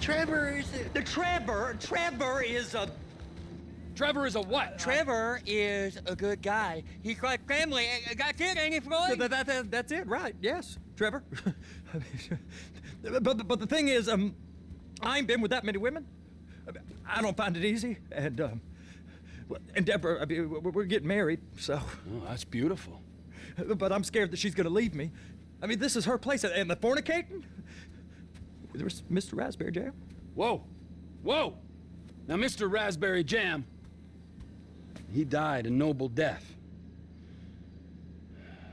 Trevor is a... Trevor is a... Trevor is a what? Trevor is a good guy. He's got family. Got kid, ain't he, Floyd? That's it, right? Yes, Trevor. but the thing is, I ain't been with that many women. I don't find it easy, and Deborah, I mean, we're getting married, so. Oh, that's beautiful. But I'm scared that she's gonna leave me. I mean, this is her place, and the fornicating? There's Mr. Raspberry Jam. Whoa, whoa! Now, Mr. Raspberry Jam, he died a noble death,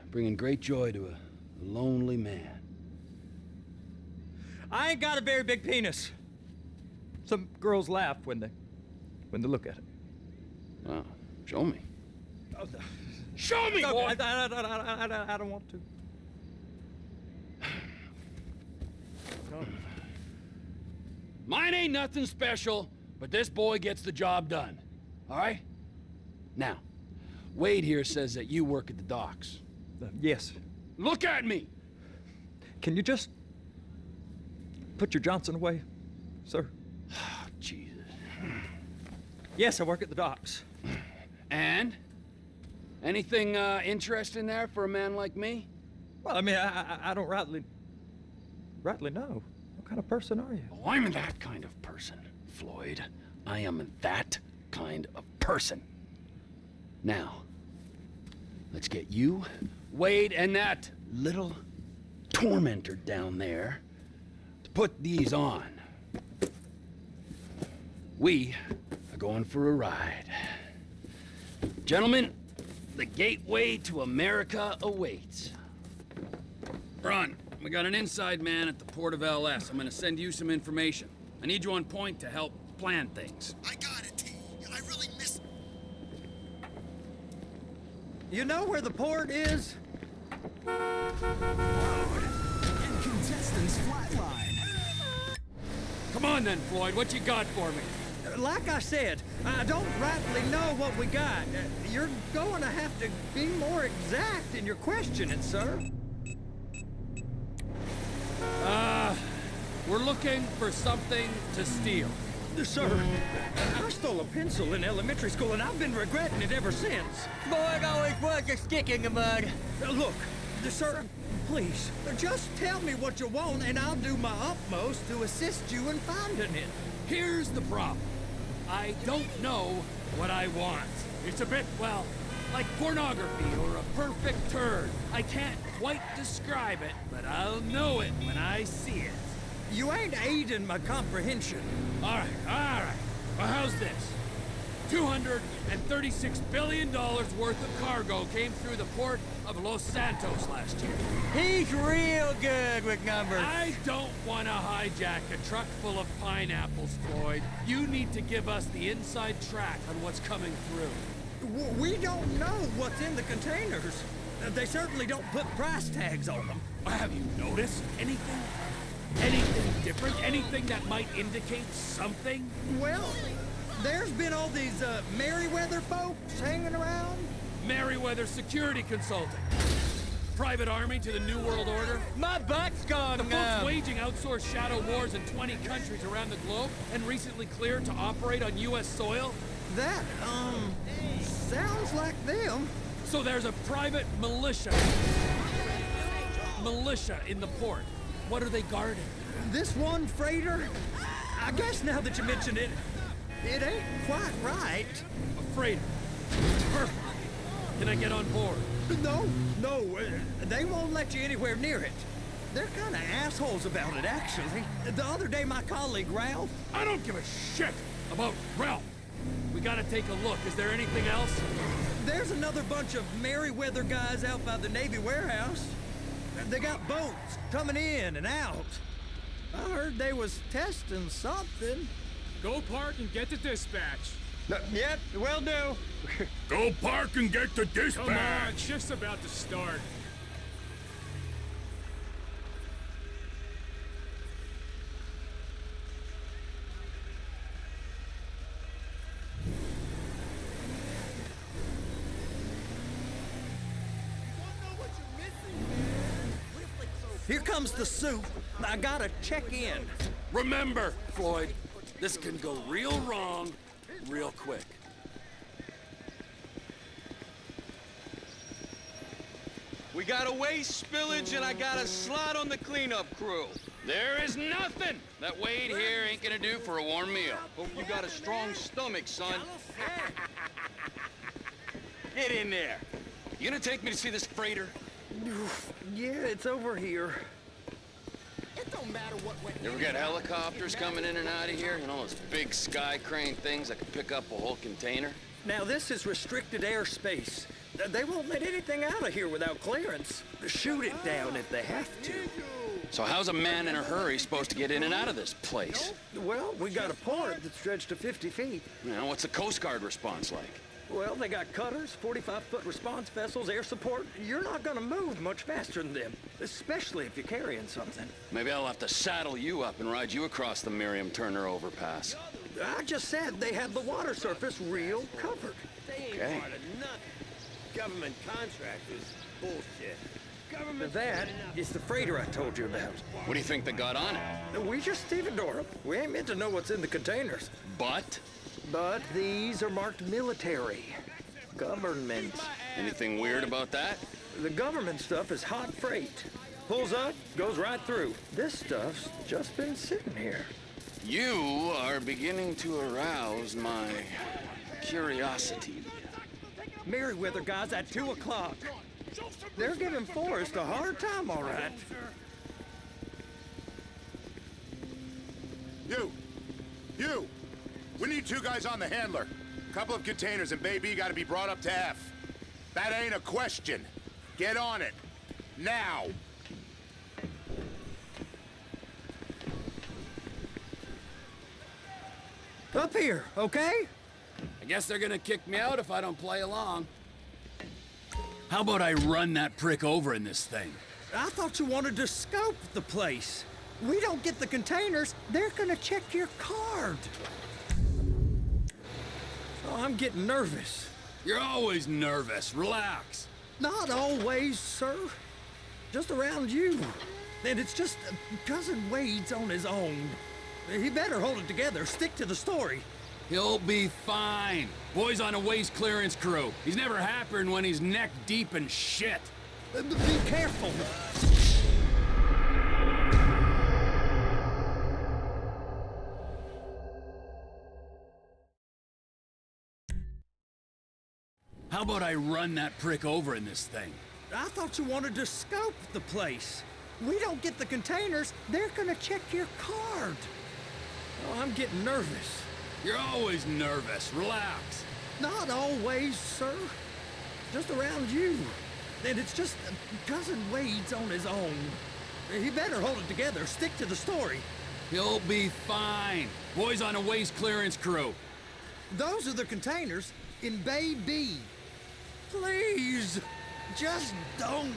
bringing great joy to a lonely man. I ain't got a very big penis. Some girls laugh when they look at it. Wow, show me. Oh, no. Show me, No, boy! I don't want to. No. Mine ain't nothing special, but this boy gets the job done. All right? Now, Wade here says that you work at the docks. Yes. Look at me! Can you just put your Johnson away, sir? Oh, Jesus. Yes, I work at the docks. And? Anything interesting there for a man like me? Well, I mean, I don't rightly know. What kind of person are you? Oh, I'm that kind of person, Floyd. I am that kind of person. Now, let's get you, Wade, and that little tormentor down there to put these on. We are going for a ride. Gentlemen, the gateway to America awaits. Ron, we got an inside man at the port of LS. I'm gonna send you some information. I need you on point to help plan things. I got it, T. I really missed... You know where the port is? And contestants flatline. Come on then, Floyd, what you got for me? Like I said, I don't rightly know what we got. You're going to have to be more exact in your questioning, sir. We're looking for something to steal. Sir, I stole a pencil in elementary school, and I've been regretting it ever since. Boy, always was a stick in the mud. Look, sir, please, just tell me what you want, and I'll do my utmost to assist you in finding it. Here's the problem. I don't know what I want. It's a bit, well, like pornography or a perfect turd. I can't quite describe it, but I'll know it when I see it. You ain't aiding my comprehension. All right. Well, how's this? $236 billion worth of cargo came through the port of Los Santos last year. He's real good with numbers. I don't want to hijack a truck full of pineapples, Floyd. You need to give us the inside track on what's coming through. We don't know what's in the containers. They certainly don't put price tags on them. Have you noticed anything? Anything different? Anything that might indicate something? Well, there's been all these Merryweather folks hanging around. Merryweather Security Consulting. Private army to the New World Order. My butt's gone The folks numb. waging outsourced shadow wars in 20 countries around the globe and recently cleared to operate on U.S. soil. That, sounds like them. So there's a private militia in the port. What are they guarding? This one freighter, I guess now that you mention it, it ain't quite right. A freighter. Perfect. Can I get on board? No, they won't let you anywhere near it. They're kind of assholes about it, actually. The other day, my colleague, Ralph... I don't give a shit about Ralph. We gotta take a look. Is there anything else? There's another bunch of Merryweather guys out by the Navy warehouse. They got boats coming in and out. I heard they was testing something. Go park and get to dispatch. Yep, will do. Go park and get to dispatch. Come on, shift's about to start. Here comes the soup. I gotta check in. Remember, Floyd, this can go real wrong real quick. We got a waste spillage and I got a slot on the cleanup crew. There is nothing that Wade here ain't gonna do for a warm meal. Hope you got a strong stomach, son. Get in there. You gonna take me to see this freighter? Yeah, it's over here. It don't matter what went. You ever got helicopters coming in and out of here? You know, those big sky crane things that can pick up a whole container? Now, this is restricted airspace. They won't let anything out of here without clearance. Shoot it down if they have to. So how's a man in a hurry supposed to get in and out of this place? Well, we got a port that's stretched to 50 feet. You know, what's the Coast Guard response like? Well, they got cutters, 45-foot response vessels, air support. You're not gonna move much faster than them, especially if you're carrying something. Maybe I'll have to saddle you up and ride you across the Miriam Turner overpass. I just said they have the water surface real covered. Okay. Government contractors, bullshit. That is the freighter I told you about. What do you think they got on it? We just stevedore them. We ain't meant to know what's in the containers. But? But these are marked military. Government. Anything weird about that? The government stuff is hot freight. Pulls up, goes right through. This stuff's just been sitting here. You are beginning to arouse my curiosity. Merriweather guys at 2 o'clock. They're giving Forrest a hard time, all right. You! We need 2 guys on the handler. Couple of containers and Bay B gotta be brought up to F. That ain't a question. Get on it. Now! Up here, okay? I guess they're gonna kick me out if I don't play along. How about I run that prick over in this thing? I thought you wanted to scope the place. We don't get the containers, they're gonna check your card. Oh, I'm getting nervous. You're always nervous. Relax. Not always, sir. Just around you. And it's just Cousin Wade's on his own. He better hold it together, stick to the story. He'll be fine. Boy's on a waste clearance crew. He's never happier than when he's neck deep in shit. Be careful. How about I run that prick over in this thing? I thought you wanted to scope the place. We don't get the containers, they're gonna check your card. Oh, I'm getting nervous. You're always nervous. Relax. Not always, sir. Just around you. And it's just Cousin Wade's on his own. He better hold it together, stick to the story. He'll be fine. Boy's on a waste clearance crew. Those are the containers in Bay B. Please, just don't.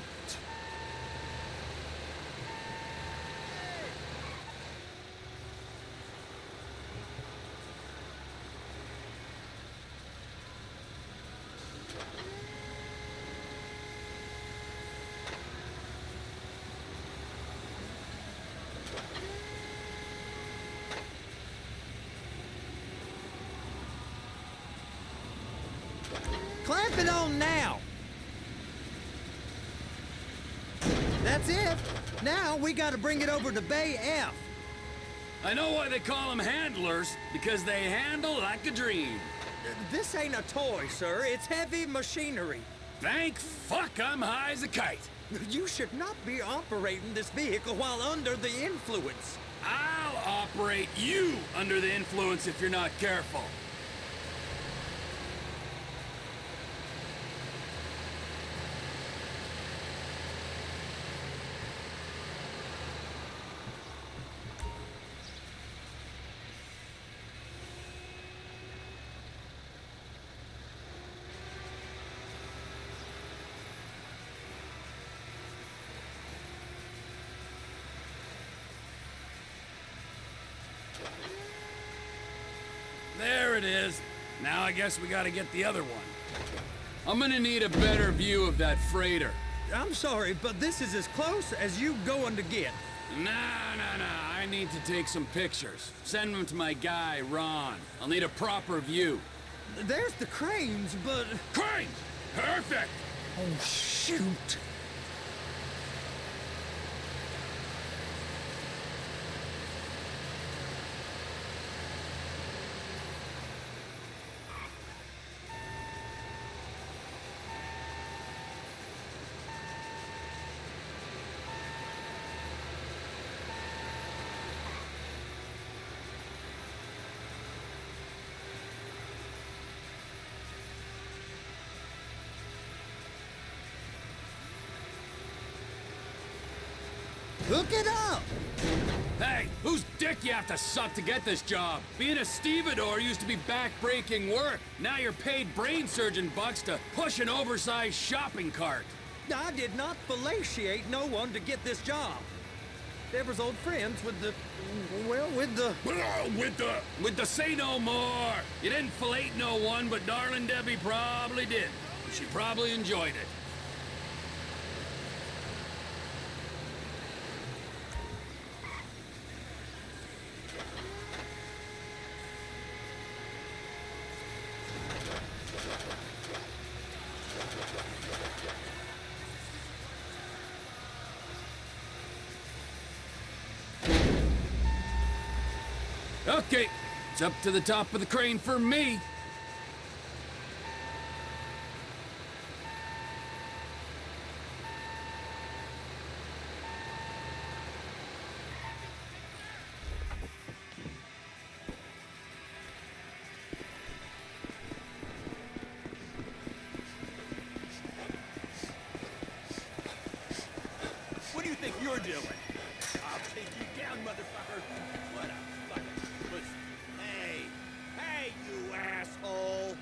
Clamp it on now. That's it. Now we gotta bring it over to Bay F. I know why they call them handlers, because they handle like a dream. This ain't a toy, sir. It's heavy machinery. Thank fuck I'm high as a kite. You should not be operating this vehicle while under the influence. I'll operate you under the influence if you're not careful. There it is. Now I guess we gotta get the other one. I'm gonna need a better view of that freighter. I'm sorry, but this is as close as you going to get. Nah. I need to take some pictures. Send them to my guy, Ron. I'll need a proper view. There's the cranes, but... Cranes! Perfect! Oh, shoot. Hook it up! Hey, whose dick you have to suck to get this job? Being a stevedore used to be back-breaking work. Now you're paid brain surgeon bucks to push an oversized shopping cart. I did not fellatiate no one to get this job. Deborah's old friends with the... well, with the... With the say no more. You didn't fillet no one, but darling Debbie probably did. She probably enjoyed it. Okay, it's up to the top of the crane for me. What do you think you're doing? I'll take you down, motherfucker. What a fucking pussy. Hey, you asshole.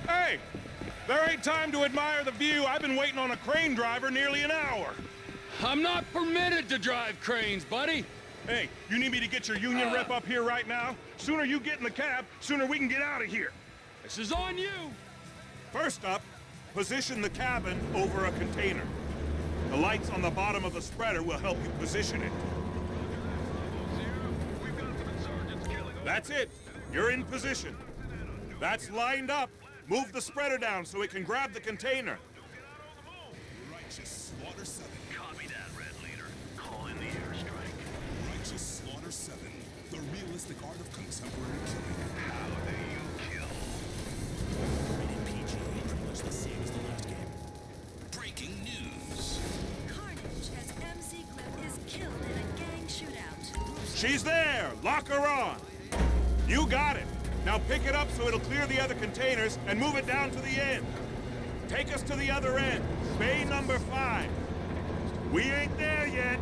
Hey! There ain't time to admire the view. I've been waiting on a crane driver nearly an hour. I'm not permitted to drive cranes, buddy. Hey, you need me to get your union rep up here right now? Sooner you get in the cab, sooner we can get out of here. This is on you. First up, position the cabin over a container. The lights on the bottom of the spreader will help you position it. That's it. You're in position. That's lined up. Move the spreader down so it can grab the container. Righteous Slaughter 7. Copy that, Red Leader. Call in the airstrike. Righteous Slaughter 7. The realistic art of contemporary killing. How do you kill? Rated PG. Pretty much the same as the last game. Breaking news. Carnage as MC Clip is killed in a gang shootout. She's there. Lock her on. You got it. Now pick it up so it'll clear the other containers and move it down to the end. Take us to the other end. Bay number 5. We ain't there yet.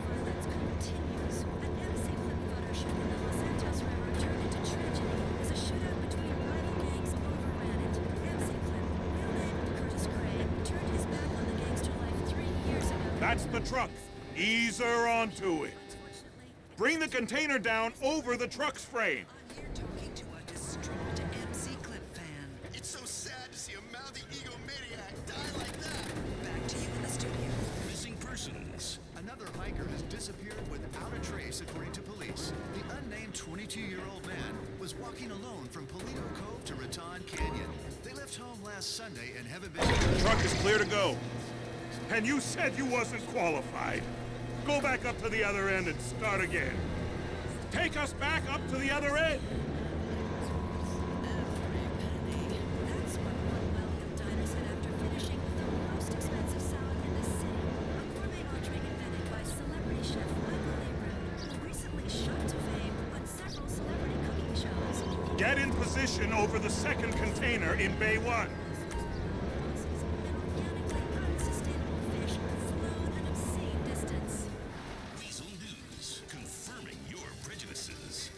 Violence continues. An MC Clip photo shoot in the Los Santos River turned into tragedy as a shootout between rival gangs overran it. MC Clip, real name Curtis Craig, turned his back on the gangster life 3 years ago. That's the truck. Ease her onto it. Unfortunately, Bring the container down over the truck's frame. I'm here talking to a distraught MC Clip fan. It's so sad to see a mouthy egomaniac die like that. Back to you in the studio. Missing persons. Another hiker has disappeared without a trace, according to police. The unnamed 22-year-old man was walking alone from Polito Cove to Raton Canyon. They left home last Sunday and haven't been... The truck is clear to go. And you said you wasn't qualified. Go back up to the other end and start again. Take us back up to the other end. that's what one well-heeled diner said after finishing with the most expensive salad in the city. A gourmet entree invented by celebrity chef Michael Lebrun, who recently shot to fame on several celebrity cooking shows. Get in position over the second container in Bay 1. An organically unsustainable fish flown an obscene distance. Weasel News. Confirming your prejudices.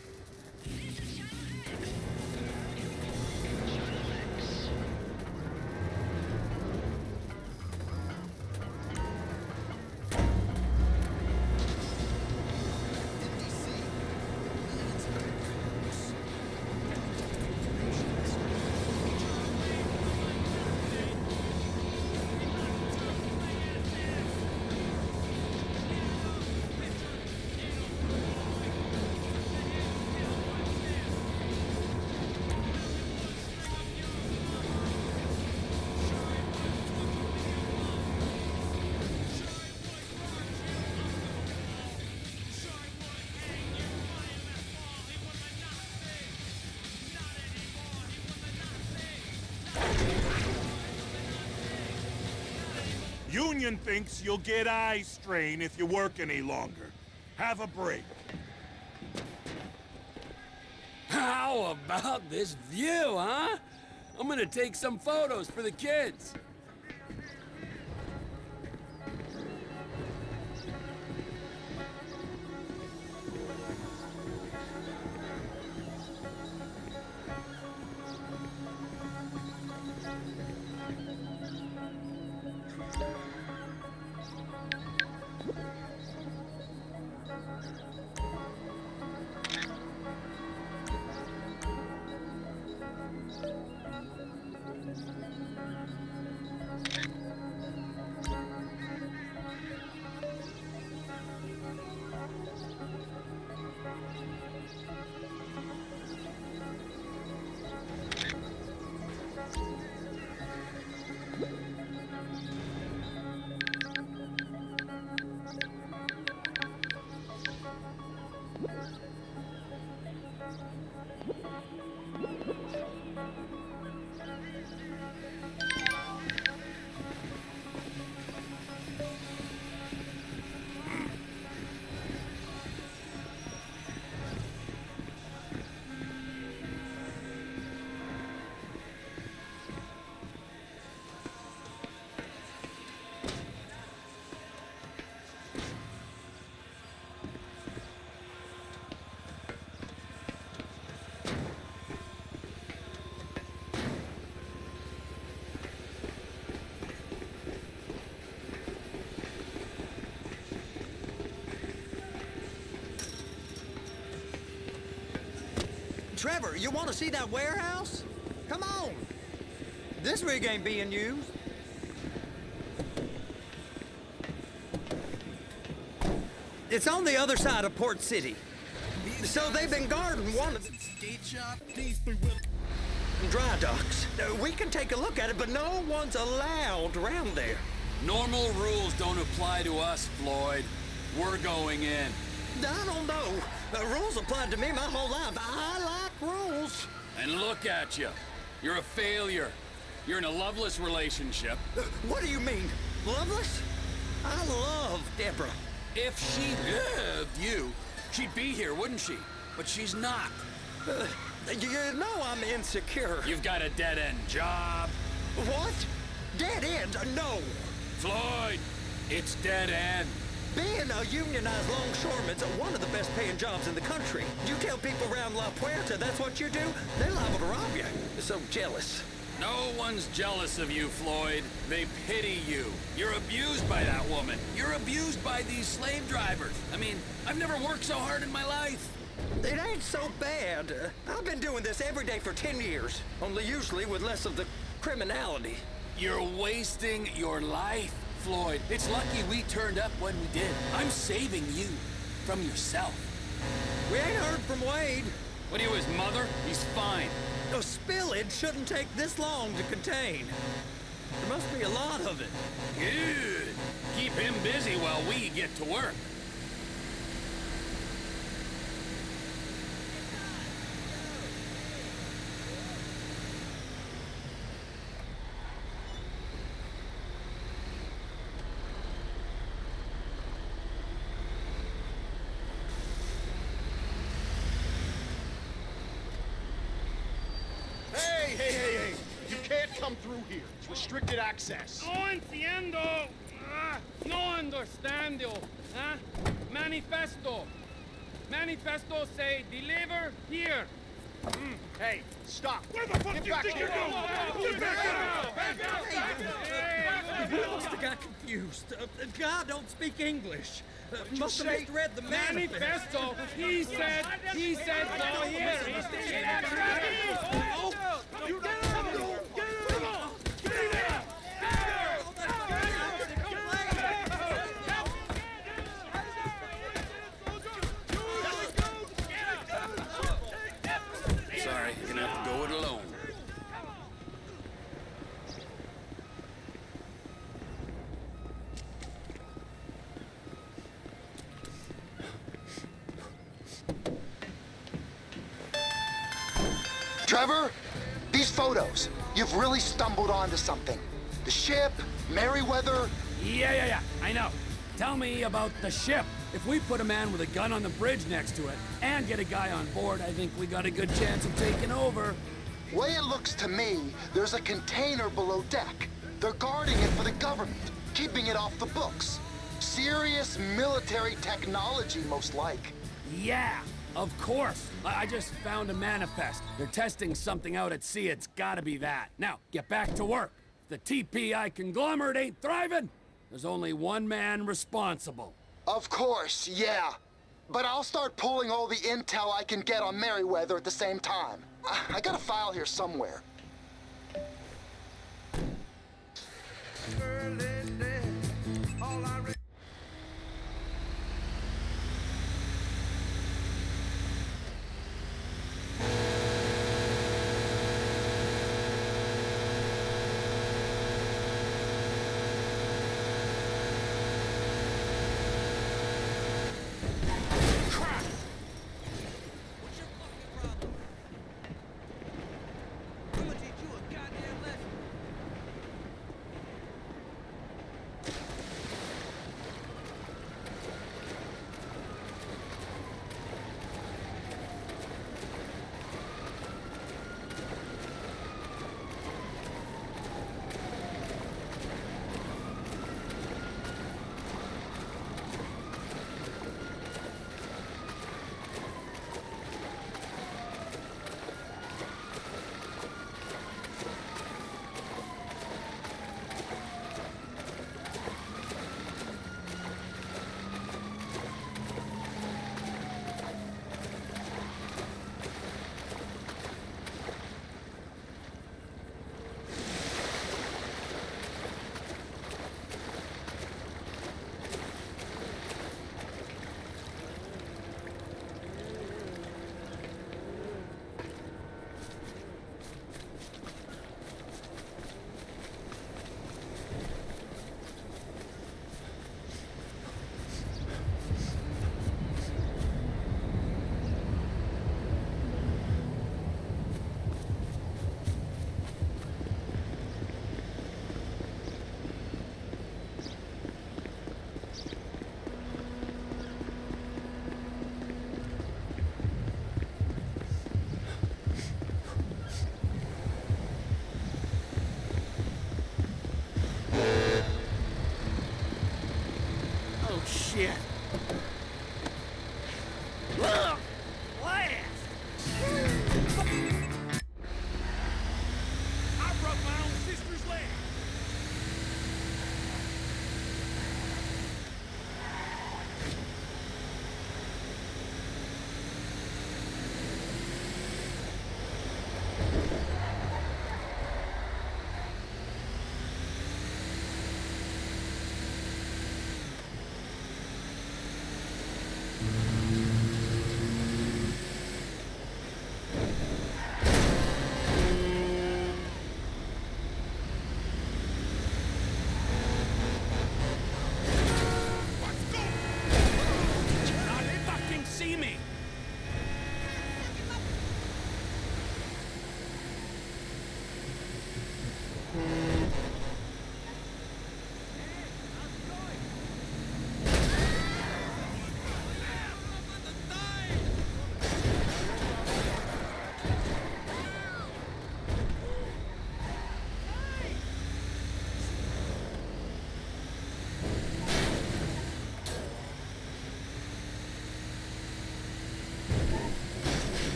union thinks you'll get eye strain if you work any longer. Have a break. How about this view, huh? I'm gonna take some photos for the kids. Trevor, you want to see that warehouse? Come on. This rig ain't being used. It's on the other side of Port City. So they've been guarding one of the skate shop. These three will dry docks. We can take a look at it, but no one's allowed around there. Normal rules don't apply to us, Floyd. We're going in. I don't know. Rules applied to me my whole life. I like rules. And look at you. You're a failure. You're in a loveless relationship. What do you mean? Loveless? I love Deborah. If she loved you, she'd be here, wouldn't she? But she's not. You know I'm insecure. You've got a dead-end job. What? Dead end? No. Floyd, it's dead end. Being a unionized longshoreman's one of the best paying jobs in the country. You tell people around La Puerta that's what you do, they're liable to rob you. They're so jealous. No one's jealous of you, Floyd. They pity you. You're abused by that woman. You're abused by these slave drivers. I mean, I've never worked so hard in my life. It ain't so bad. I've been doing this every day for 10 years, only usually with less of the criminality. You're wasting your life, Floyd. It's lucky we turned up when we did. I'm saving you from yourself. We ain't heard from Wade. What are you, his mother? He's fine. A spillage shouldn't take this long to contain. There must be a lot of it. Good. Keep him busy while we get to work. Hey! You can't come through here. It's restricted access. No entiendo. No understando. Huh? Manifesto. Manifesto say deliver here. Hey, stop. Where the fuck Get do you back think here. you're going? Get back out! You must have got confused. God don't speak English. Must have misread the Manifesto. He said go here. You get Sorry, you're gonna have to go it alone. Trevor, these photos, you've really stumbled onto something. The ship, Merryweather, Yeah, I know. Tell me about the ship. If we put a man with a gun on the bridge next to it and get a guy on board, I think we got a good chance of taking over. Way it looks to me, there's a container below deck. They're guarding it for the government, keeping it off the books. Serious military technology, most like. Yeah, of course. I just found a manifest. They're testing something out at sea. It's gotta be that. Now, get back to work. If the TPI conglomerate ain't thriving, there's only one man responsible. Of course, yeah. But I'll start pulling all the intel I can get on Merryweather at the same time. I got a file here somewhere.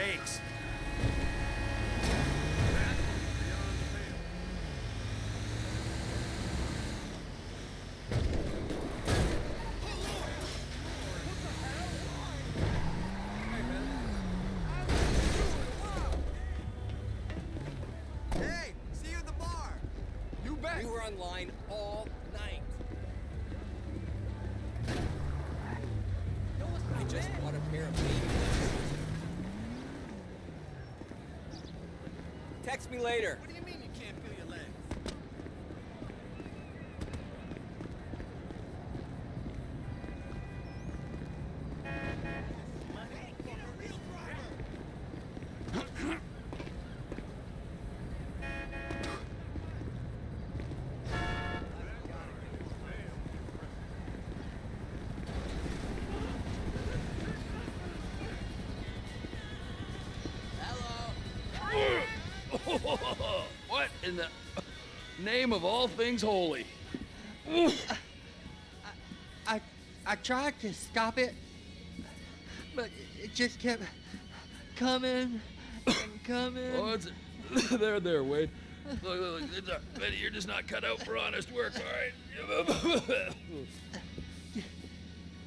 mistakes. Hey, see you at the bar. You bet. We were online all night. I just bought a pair of baby. Text me later. What do you mean you can't feel your legs? What in the name of all things holy? I tried to stop it, but it just kept coming and coming. Oh, it's there, Wade. Look, Betty, you're just not cut out for honest work, all right?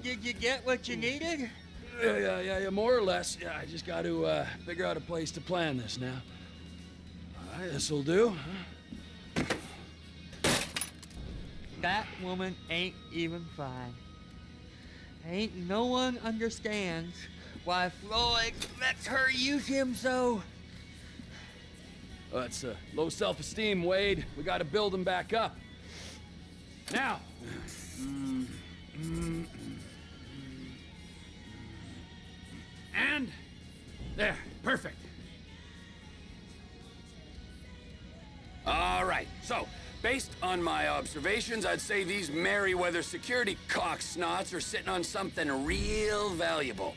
Did you get what you needed? Yeah, more or less. Yeah, I just got to figure out a place to plan this now. All right, this'll do. That woman ain't even fine. Ain't no one understands why Floyd lets her use him so. Oh, that's low self-esteem, Wade. We got to build him back up. Now. And there, perfect. All right, so based on my observations, I'd say these Merryweather security cocksnots are sitting on something real valuable.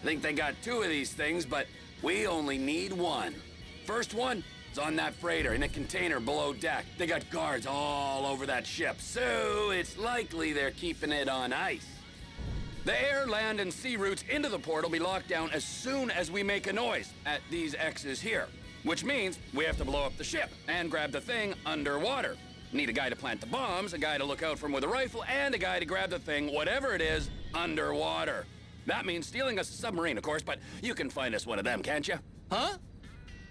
I think they got 2 of these things, but we only need 1. First one is on that freighter in a container below deck. They got guards all over that ship, so it's likely they're keeping it on ice. The air, land, and sea routes into the port will be locked down as soon as we make a noise at these X's here. Which means we have to blow up the ship and grab the thing underwater. Need a guy to plant the bombs, a guy to look out for him with a rifle, and a guy to grab the thing, whatever it is, underwater. That means stealing us a submarine, of course, but you can find us one of them, can't you? Huh?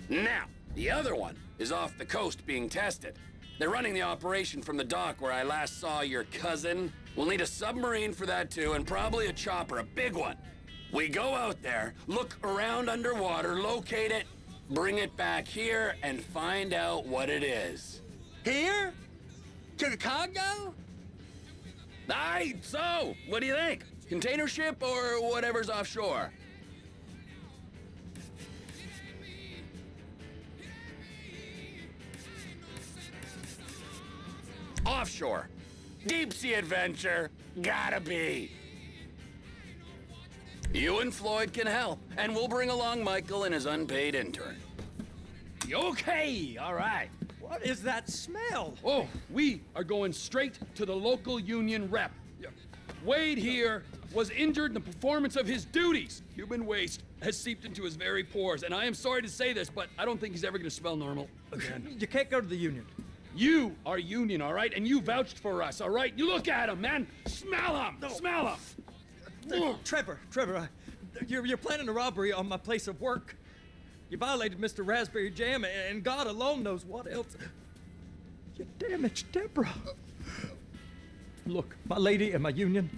Now, the other one is off the coast being tested. They're running the operation from the dock where I last saw your cousin. We'll need a submarine for that too, and probably a chopper, a big one. We go out there, look around underwater, locate it, bring it back here, and find out what it is. Here? To the Congo? Aye, so, what do you think? Container ship or whatever's offshore? Offshore. Deep sea adventure. Gotta be. You and Floyd can help, and we'll bring along Michael and his unpaid intern. Okay, all right. What is that smell? Oh, we are going straight to the local union rep. Wade here was injured in the performance of his duties. Human waste has seeped into his very pores, and I am sorry to say this, but I don't think he's ever gonna smell normal again. You can't go to the union. You are union, all right? And you vouched for us, all right? You look at him, man. Smell him. No. Smell him. Trevor, you're planning a robbery on my place of work. You violated Mr. Raspberry Jam, and God alone knows what else. You damaged Deborah. Look, my lady and my union,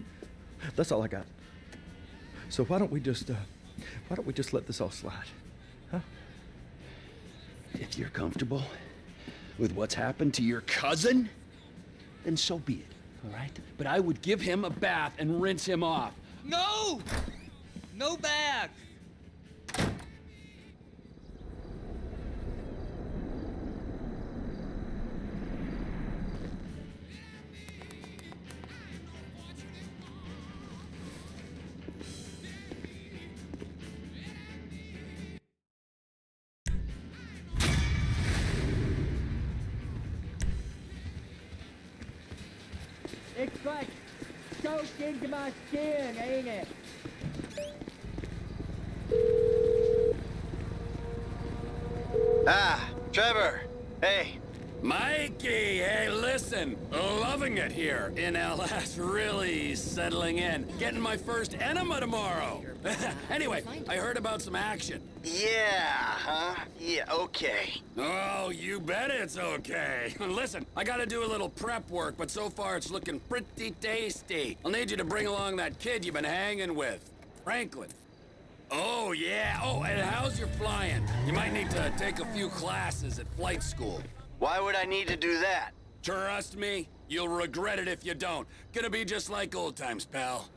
that's all I got. So why don't we just let this all slide, huh? If you're comfortable with what's happened to your cousin, then so be it, all right? But I would give him a bath and rinse him off. No! No bath! It's like soaked into my skin, ain't it? Ah, Trevor. Hey. Mikey, hey, listen. Loving it here in LS. Really settling in. Getting my first enema tomorrow. Anyway, I heard about some action. Yeah, huh? Yeah, okay. Oh, you bet it's okay. Listen, I gotta do a little prep work, but so far it's looking pretty tasty. I'll need you to bring along that kid you've been hanging with, Franklin. Oh, yeah. Oh, and how's your flying? You might need to take a few classes at flight school. Why would I need to do that? Trust me, you'll regret it if you don't. Gonna be just like old times, pal.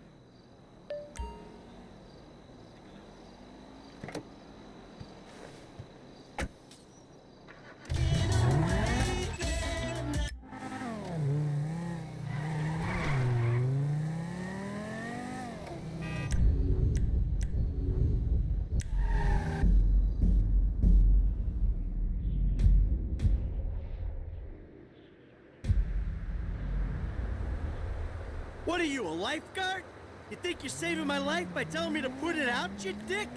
What are you, a lifeguard? You think you're saving my life by telling me to put it out, you dick?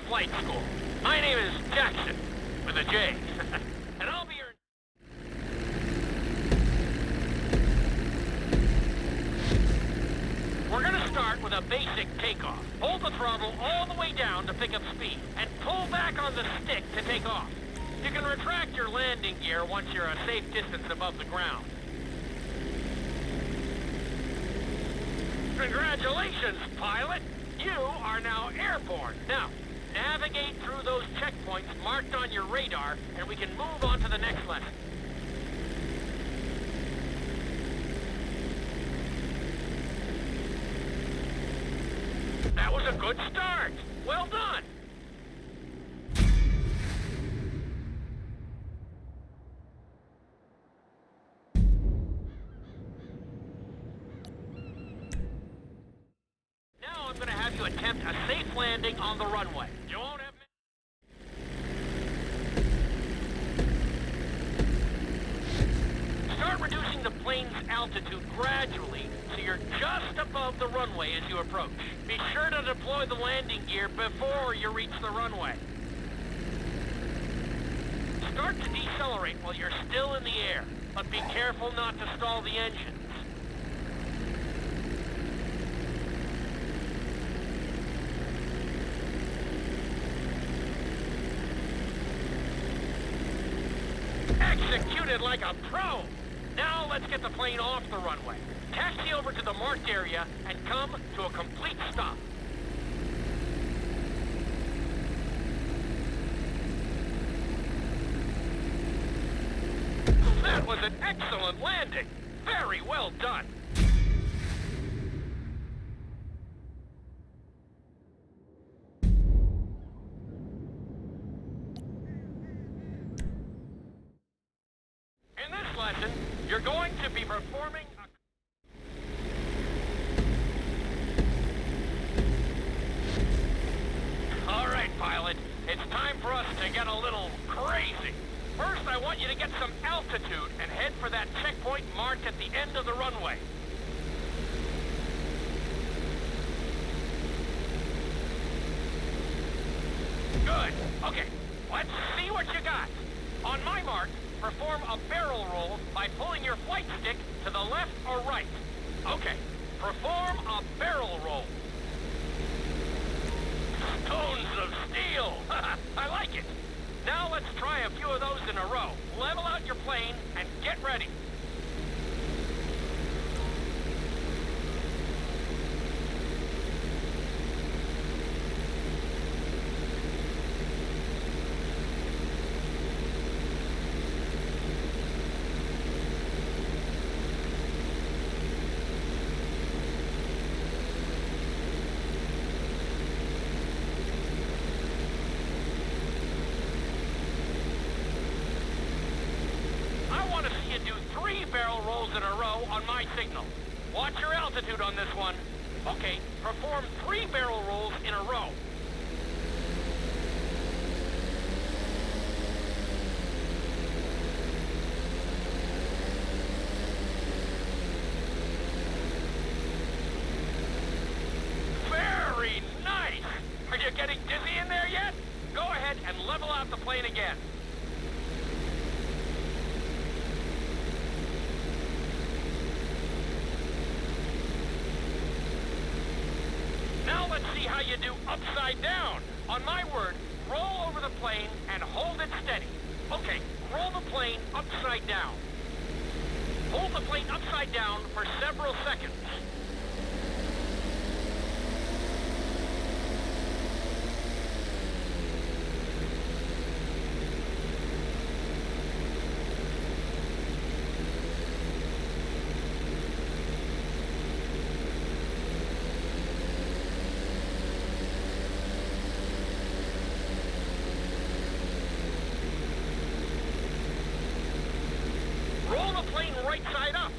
Flight school. My name is Jackson. with a J. And I'll be your... We're gonna start with a basic takeoff. Hold the throttle all the way down to pick up speed, and pull back on the stick to take off. You can retract your landing gear once you're a safe distance above the ground. Congratulations, pilot! You are now airborne. Now, navigate through those checkpoints marked on your radar, and we can move on to the next lesson. That was a good start. Well done. Now I'm going to have you attempt a safe landing on the runway. You won't have... Start reducing the plane's altitude gradually so you're just above the runway as you approach. Be sure to deploy the landing gear before you reach the runway. Start to decelerate while you're still in the air, but be careful not to stall the engines. Executed like a pro! Now let's get the plane off the runway. Taxi over to the marked area and come to a complete stop. That was an excellent landing. Very well done. In this lesson, you're going to be performing a... All right, pilot. It's time for us to get a little crazy. First, I want you to get some altitude and head for that checkpoint marked at the end of the runway. Good. Okay, let's see what you got. On my mark, perform a barrel roll by pulling your flight stick to the left or right. Okay, perform a barrel roll. Stones of steel! I like it. Now let's try a few of those in a row. Level out your plane and get ready. Barrel rolls in a row on my signal. Watch your altitude on this one. Okay, perform 3 barrel rolls in a row. Very nice! Are you getting dizzy in there yet? Go ahead and level out the plane again. Now let's see how you do upside down. On my word, roll over the plane and hold it steady. Okay, roll the plane upside down. Hold the plane upside down for several seconds. Roll the plane right side up.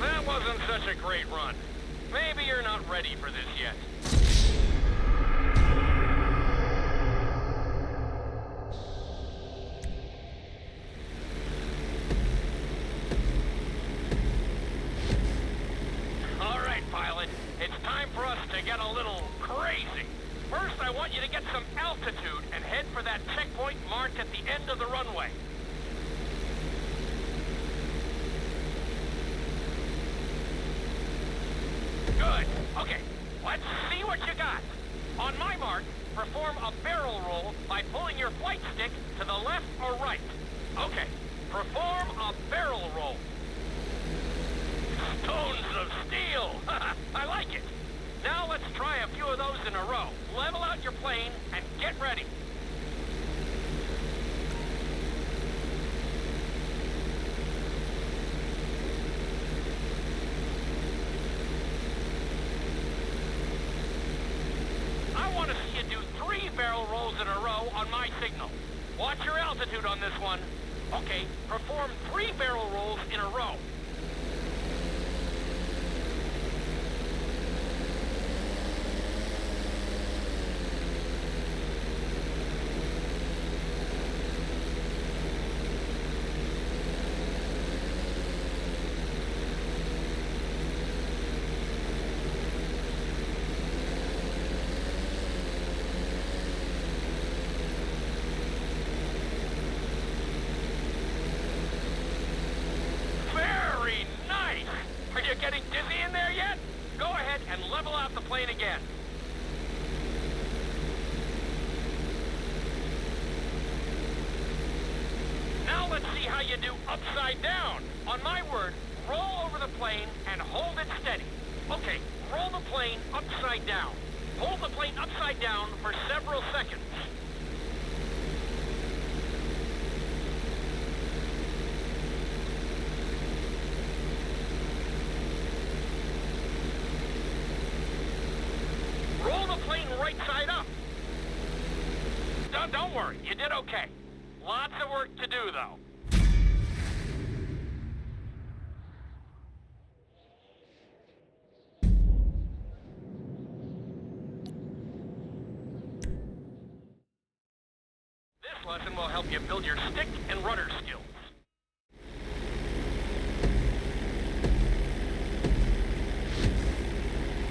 That wasn't such a great run. Maybe you're not ready for this yet. All right, pilot. It's time for us to get a little crazy. First, I want you to get some altitude and head head for that checkpoint marked at the end of the runway. Good. Okay, let's see what you got. On my mark, perform a barrel roll by pulling your flight stick to the left or right. Okay, perform a barrel roll. Stones of steel! I like it. Now let's try a few of those in a row. Level out your plane and get ready. I want to see you do 3 barrel rolls in a row on my signal. Watch your altitude on this one. Okay, perform 3 barrel rolls in a row. Getting dizzy in there yet? Go ahead and level out the plane again. Now let's see how you do upside down. On my word, roll over the plane and hold it steady. Okay, roll the plane upside down. Hold the plane upside down for several seconds. Right side up. Don't worry, you did okay. Lots of work to do, though. This lesson will help you build your stick and rudder skills.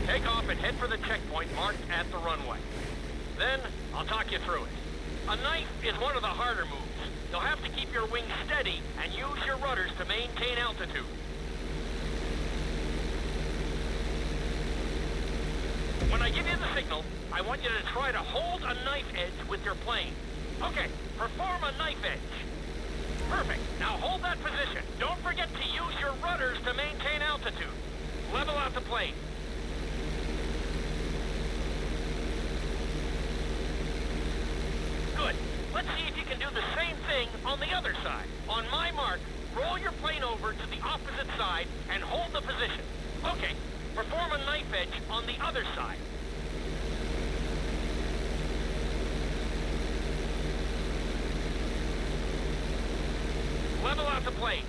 Take off and head for the checkpoint marked at the runway. Then, I'll talk you through it. A knife is one of the harder moves. You'll have to keep your wings steady and use your rudders to maintain altitude. When I give you the signal, I want you to try to hold a knife edge with your plane. Okay, perform a knife edge. Perfect. Now hold that position. Don't forget to use your rudders to maintain altitude. Level out the plane. Good. Let's see if you can do the same thing on the other side. On my mark, roll your plane over to the opposite side and hold the position. Okay, perform a knife edge on the other side. Level out the plane.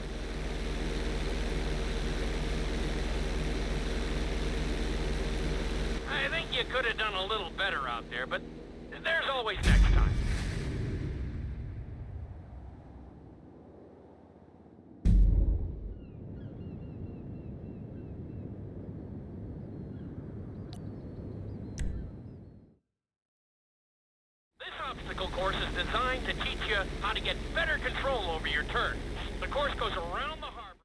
I think you could have done a little better out there, but there's always next time. This obstacle course is designed to teach you how to get better control over your turns. The course goes around the harbor.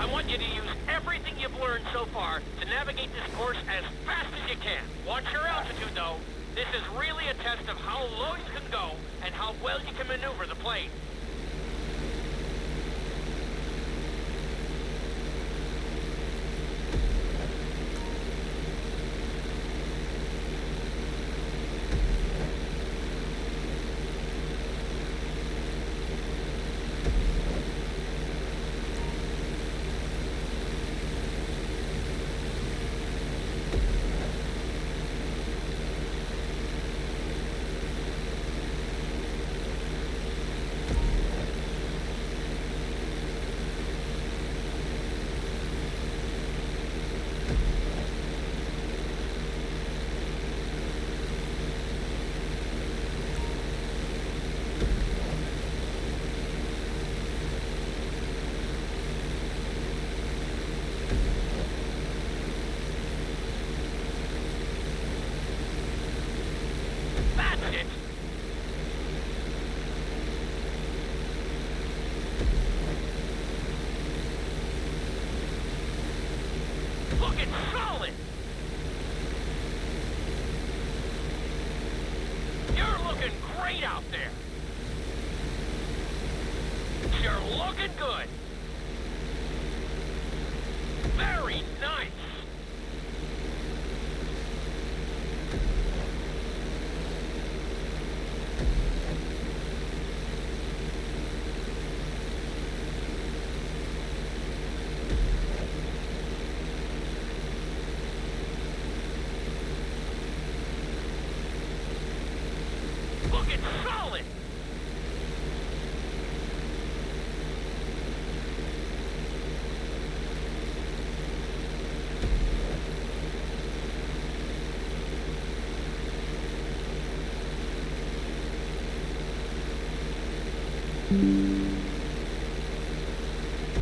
I want you to use everything you've learned so far to navigate this course as fast as you can. Watch your altitude, though. This is really a test of how low you can go and how well you can maneuver the plane. doing great out there. You're looking good. Very nice. Looking solid.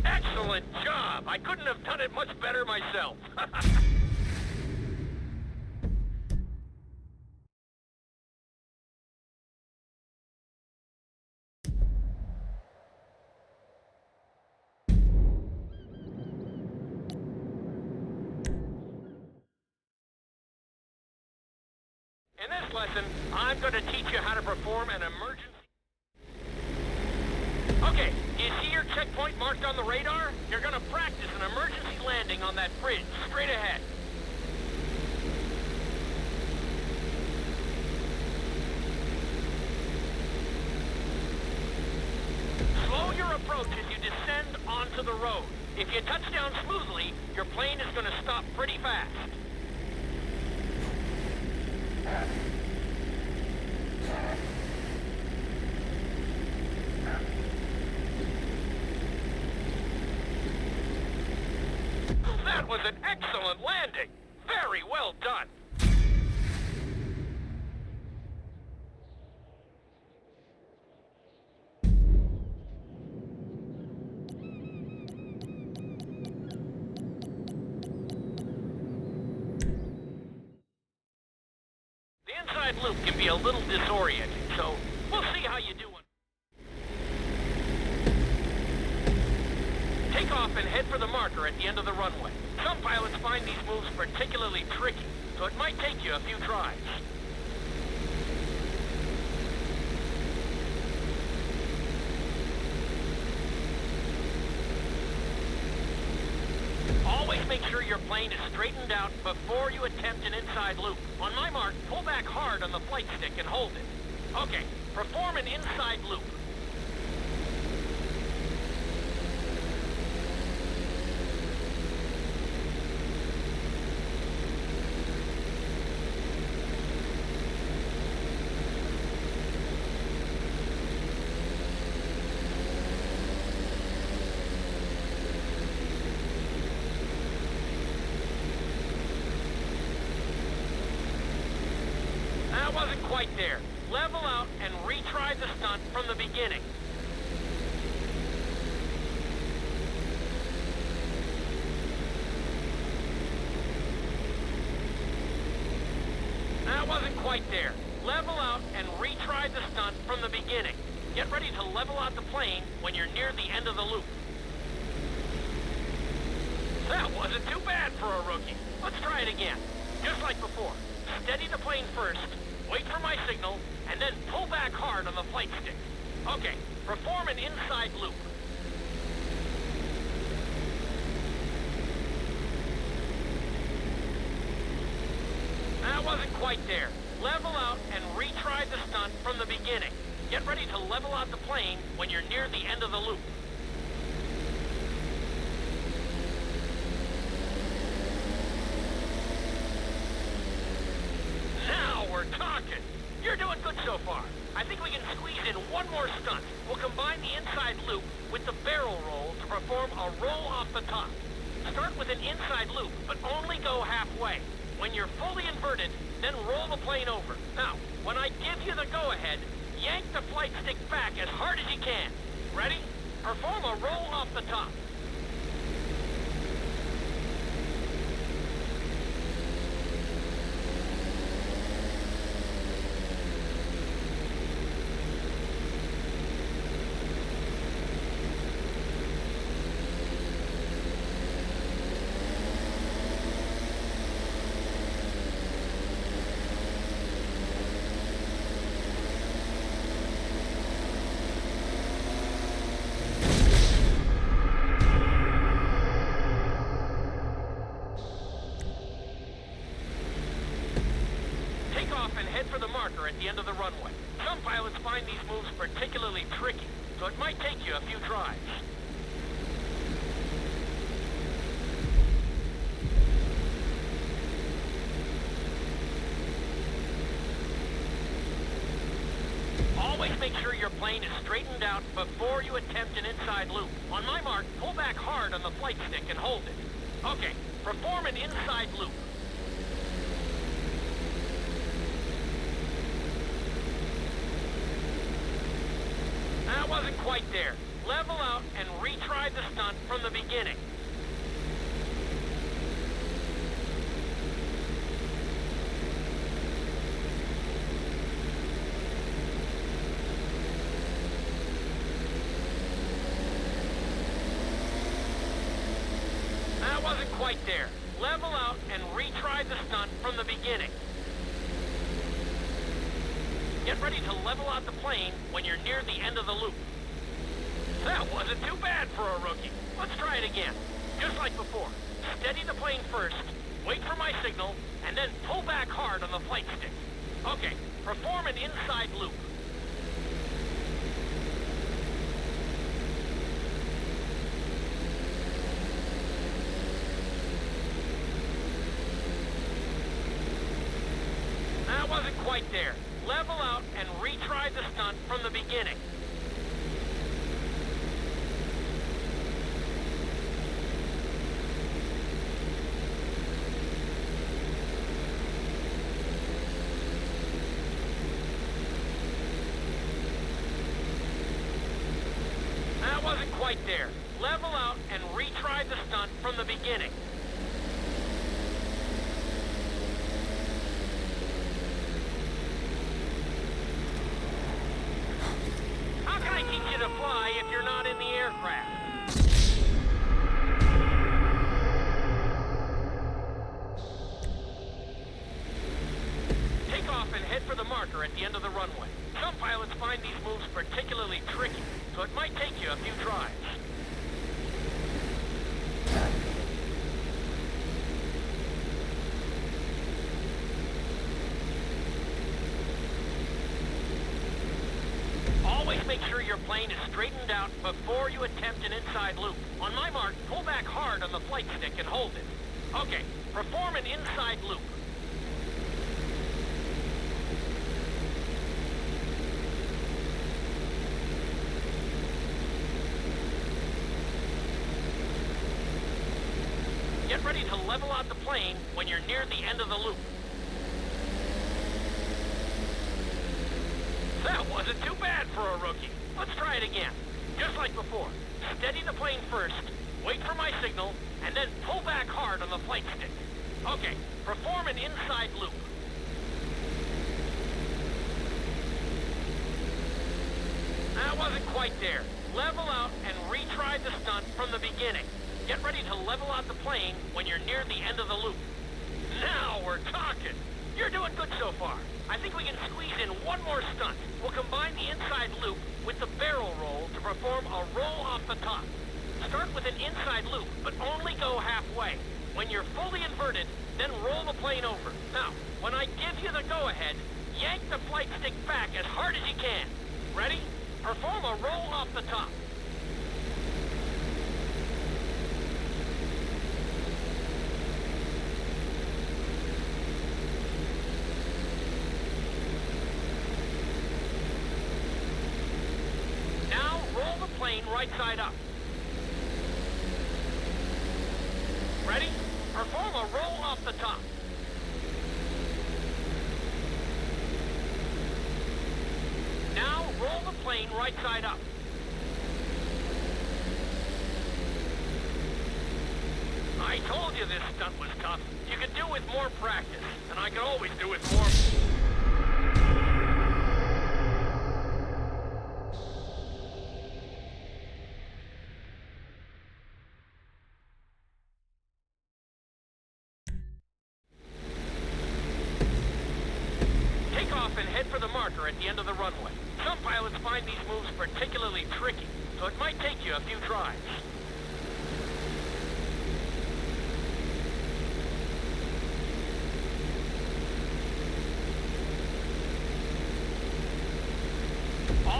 Excellent job. I couldn't have done it much better myself. In this lesson, I'm going to teach you how to perform an emergency... Okay, do you see your checkpoint marked on the radar? You're going to practice an emergency landing on that bridge, straight ahead. Slow your approach as you descend onto the road. If you touch down smoothly, your plane is going to stop pretty fast. That was an excellent landing. Very well done. The inside loop can be a little disorienting, so we'll see how you do it. Take off and head for the marker at the end of the runway. Some pilots find these moves particularly tricky, so it might take you a few tries. Always make sure your plane is straightened out before you attempt an inside loop. On my mark, pull back hard on the flight stick and hold it. Okay, perform an inside loop. That wasn't quite there. Level out and retry the stunt from the beginning. That wasn't quite there. Level out and retry the stunt from the beginning. Get ready to level out the plane when you're near the end of the loop. That wasn't too bad for a rookie. Let's try it again. Just like before. Steady the plane first, wait for my signal, and then pull back hard on the flight stick. Okay, perform an inside loop. That wasn't quite there. Level out and retry the stunt from the beginning. Get ready to level out the plane when you're near the end of the loop. Now we're talking. You're doing good so far. I think we can squeeze in one more stunt. We'll combine the inside loop with the barrel roll to perform a roll off the top. Start with an inside loop, but only go halfway. When you're fully inverted, then roll the plane over. Now, when I give you the go-ahead, yank the flight stick back as hard as you can. Ready? Perform a roll off the top. runway. Some pilots find these moves particularly tricky, so it might take you a few tries. Always make sure your plane is straightened out before you attempt an inside loop. On my mark, pull back hard on the flight stick and hold it. Okay, perform an inside loop. That wasn't quite there. Level out and retry the stunt from the beginning. That wasn't quite there. Level out and retry the stunt from the beginning. Get ready to level out the plane when you're near the end of the loop. That wasn't too bad for a rookie. Let's try it again. Just like before. Steady the plane first, wait for my signal, and then pull back hard on the flight stick. Okay, perform an inside loop. That wasn't quite there. Level out and retry the stunt from the beginning. That wasn't quite there. Level out and retry the stunt from the beginning. How can I teach you to fly if you're not in the aircraft? Take off and head for the marker at the end of the runway. Some pilots find these moves particularly tricky, so it might take you a few tries. Always make sure your plane is straightened out before you attempt an inside loop. On my mark, pull back hard on the flight stick and hold it. Okay, perform an inside loop. Get ready to level out the plane when you're near the end of the loop. That wasn't too bad for a rookie. Let's try it again. Just like before. Steady the plane first, wait for my signal, and then pull back hard on the flight stick. Okay, perform an inside loop. That wasn't quite there. Level out and retry the stunt from the beginning. Get ready to level out the plane when you're near the end of the loop. Now we're talking. You're doing good so far. I think we can squeeze in one more stunt. We'll combine the inside loop with the barrel roll to perform a roll off the top. Start with an inside loop, but only go halfway. When you're fully inverted, then roll the plane over. Now, when I give you the go-ahead, yank the flight stick back as hard as you can. Ready? Perform a roll off the top. Now, roll the plane right side up. Ready? Perform a roll off the top. Now, roll the plane right side up. I told you this stunt was tough. You could do with more practice, and I could always do with more... Take off and head for the marker at the end of the runway. Some pilots find these moves particularly tricky, so it might take you a few tries.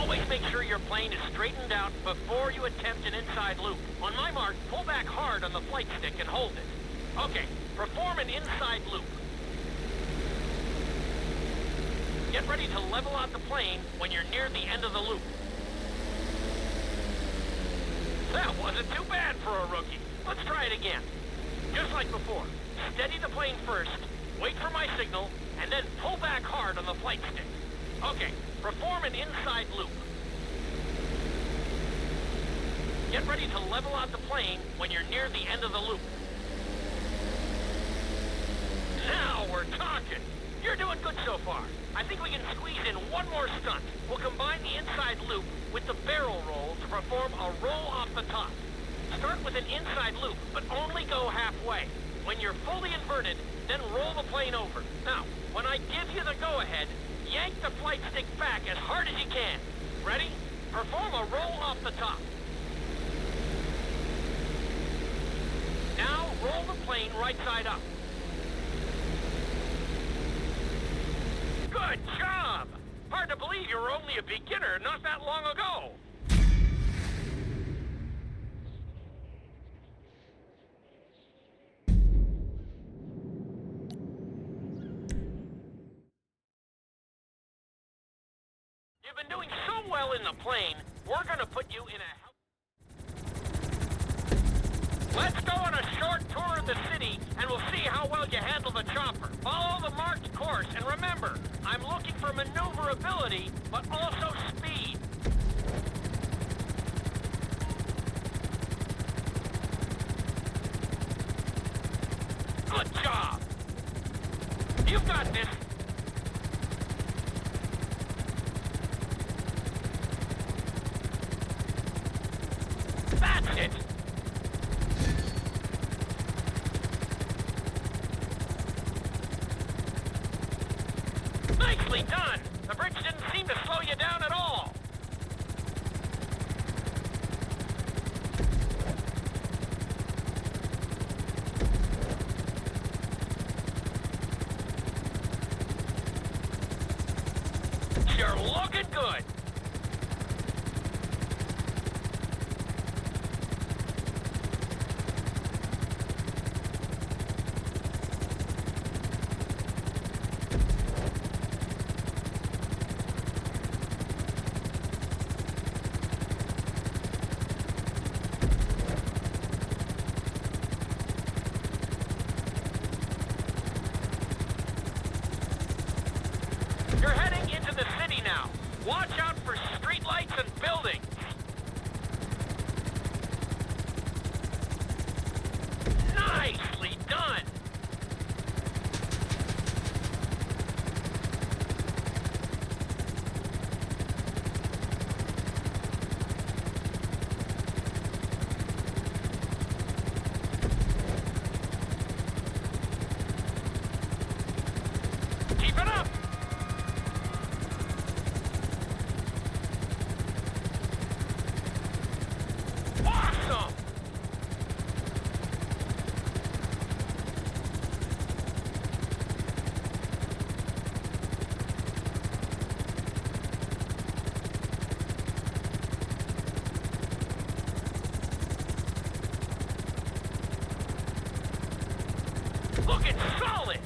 Always make sure your plane is straightened out before you attempt an inside loop. On my mark, pull back hard on the flight stick and hold it. Okay, perform an inside loop. Get ready to level out the plane when you're near the end of the loop. That wasn't too bad for a rookie. Let's try it again. Just like before, steady the plane first, wait for my signal, and then pull back hard on the flight stick. Okay, perform an inside loop. Get ready to level out the plane when you're near the end of the loop. Now we're talking. You're doing good so far. I think we can squeeze in one more stunt. We'll combine the inside loop with the barrel roll to perform a roll off the top. Start with an inside loop, but only go halfway. When you're fully inverted, then roll the plane over. Now, when I give you the go-ahead, yank the flight stick back as hard as you can. Ready? Perform a roll off the top. Now, roll the plane right side up. Good job! Hard to believe you were only a beginner not that long ago. You've been doing so well in the plane, we're gonna put you in a... Let's go on a short tour of the city, and we'll see how well you handle the chopper. Follow the marked course, and remember, I'm looking for maneuverability, but also speed. Good job! You've got this. That's it! Nicely done! The bridge didn't seem to slow you down at all. You're looking good! You're heading into the city now. Watch out for streetlights and buildings. Nicely done. Keep it up. Awesome! Looking solid!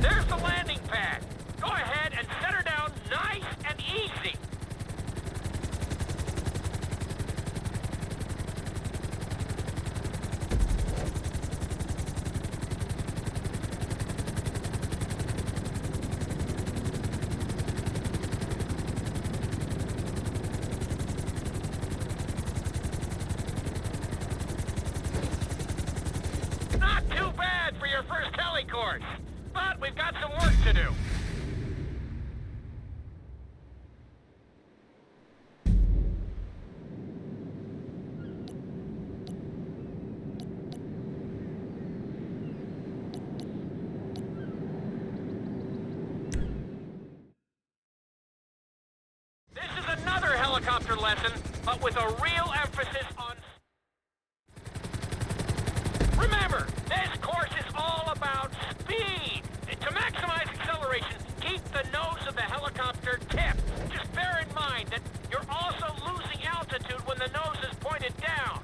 There's the landing pad. Go ahead and set her down nice and easy. bad for your first heli course, but we've got some work to do. This is another helicopter lesson, but with a real emphasis on... Remember, this course is all about speed. To maximize acceleration, keep the nose of the helicopter tipped. Just bear in mind that you're also losing altitude when the nose is pointed down.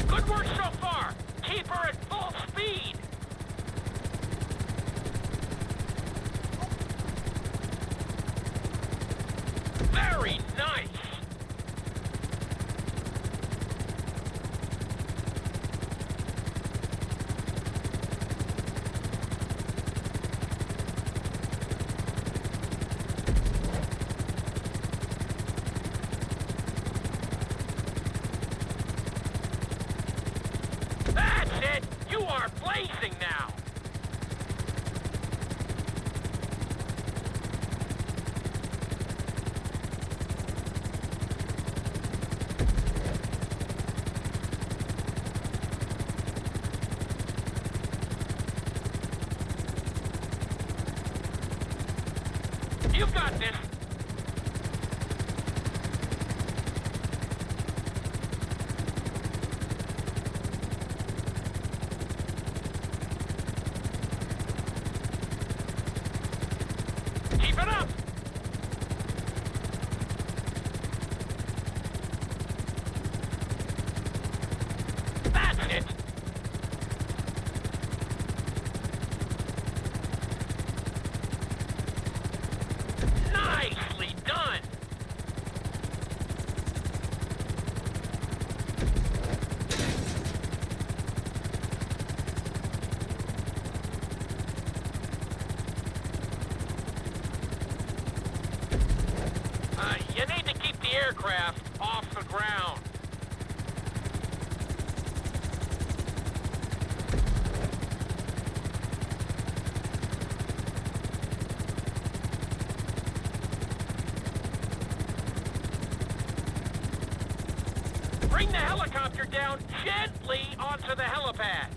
Good work so far. Keep her at full speed. Very nice. That's it! You are blazing now! You've got this! Keep it up! That's it! Nicely done! You need to keep the aircraft off the ground. Bring the helicopter down gently onto the helipad.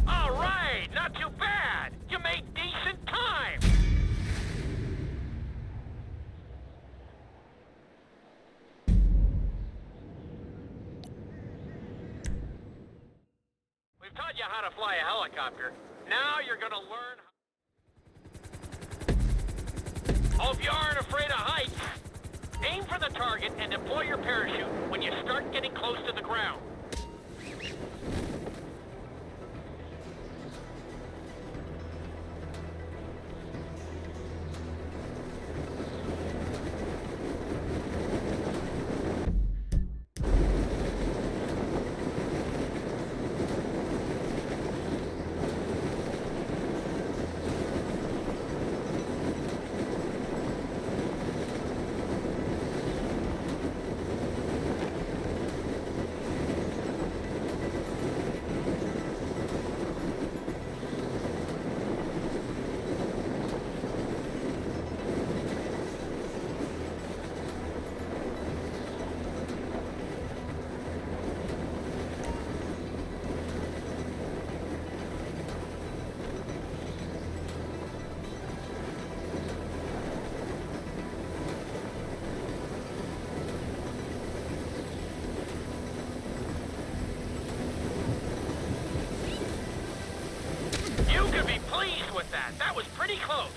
All right, not too bad. You made decent time. We've taught you how to fly a helicopter. Now you're gonna learn... Hope you aren't afraid of heights. Aim for the target and deploy your parachute when you start getting close to the ground. You could be pleased with that. That was pretty close.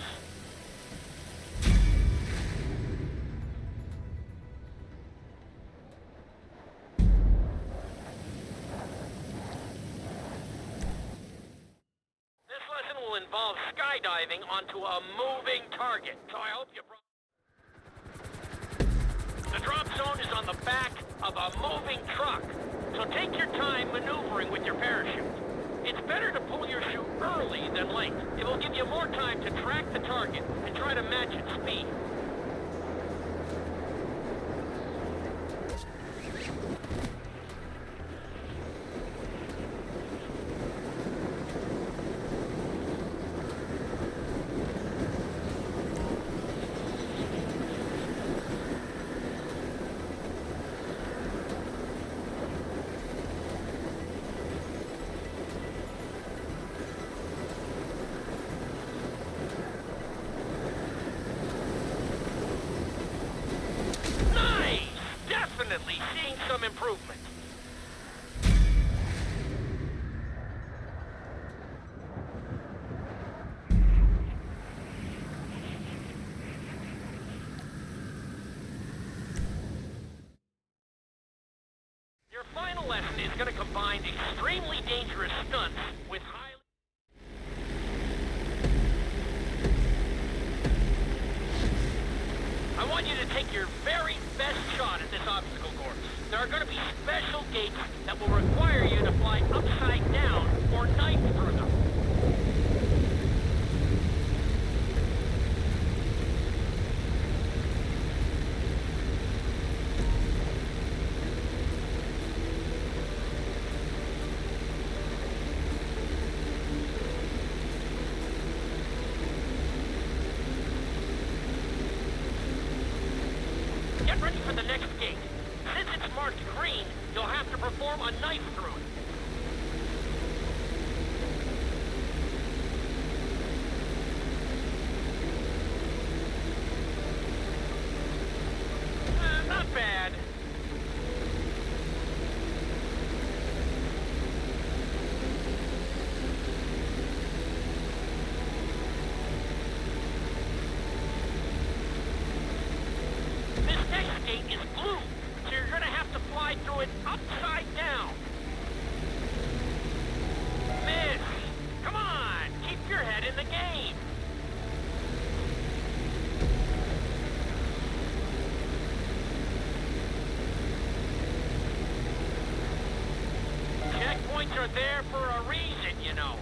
This lesson will involve skydiving onto a moving target, so I hope you brought... The drop zone is on the back of a moving truck, so take your time maneuvering with your parachute. It's better to pull your chute early than late. It will give you more time to track the target and try to match its speed. Definitely seeing some improvement. Your final lesson is going to combine extremely dangerous stunts with highly... I want you to take your very best shot at this obstacle course. There are going to be special gates that will require you to fly upside down or knife through them. Get ready for the next gate. Since it's marked green, you'll have to perform a knife through it. Not bad. This next gate is blue, so you're gonna have to fly through it upside down. Miss! Come on! Keep your head in the game! Checkpoints are there for a reason, you know.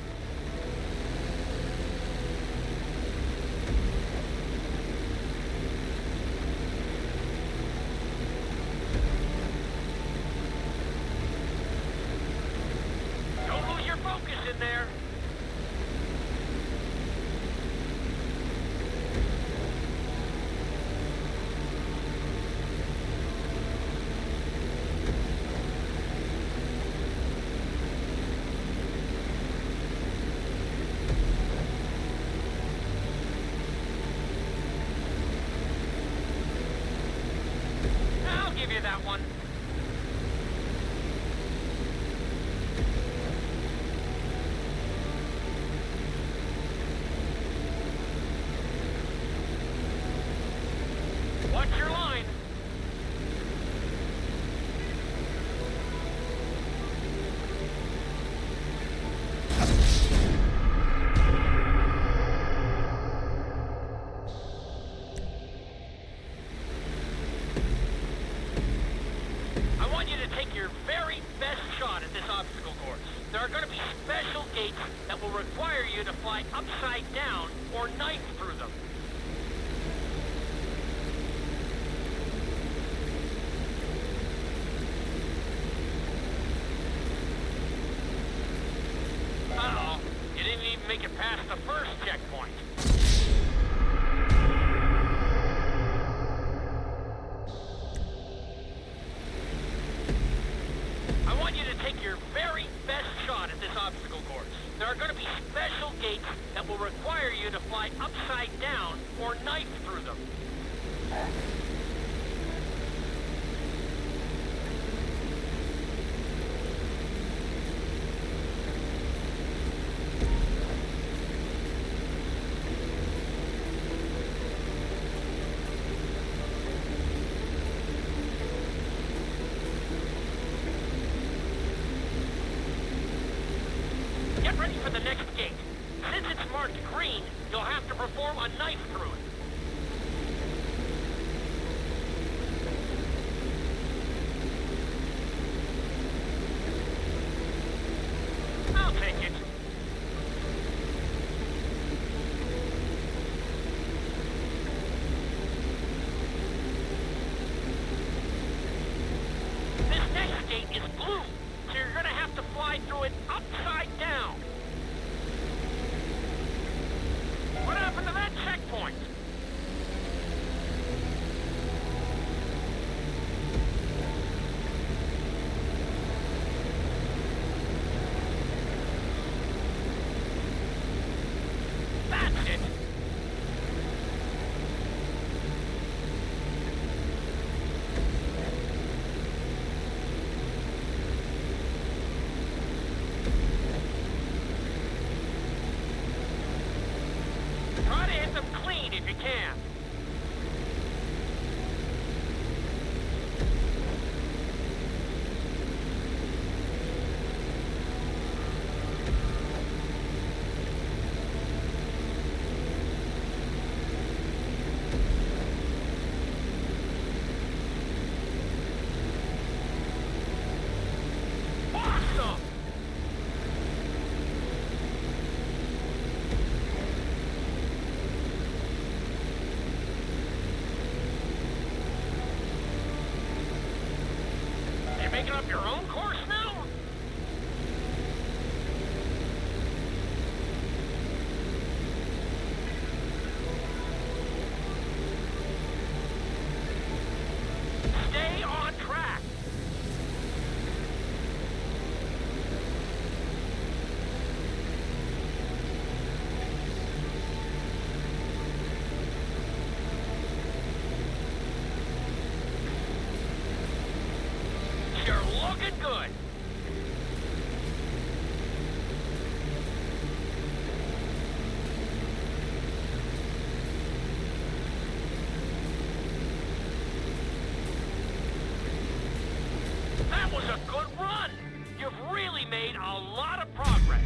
Don't lose your focus in there. I'll give you that one. Watch your line. I want you to take your very best shot at this obstacle course. There are going to be special gates that will require you to fly upside down or knife through them. Uh-oh. You didn't even make it past the first checkpoint. I want you to take your very best shot at this obstacle course. There are going to be special gates that will require you to fly upside down or knife through them. This next gate is blue, so you're gonna have to fly through it upside down. What happened to that checkpoint? That's it. Try to hit them clean if you can. Awesome! You're making up your own course now? Stay on track. You're looking good. That was a good run. You've really made a lot of progress.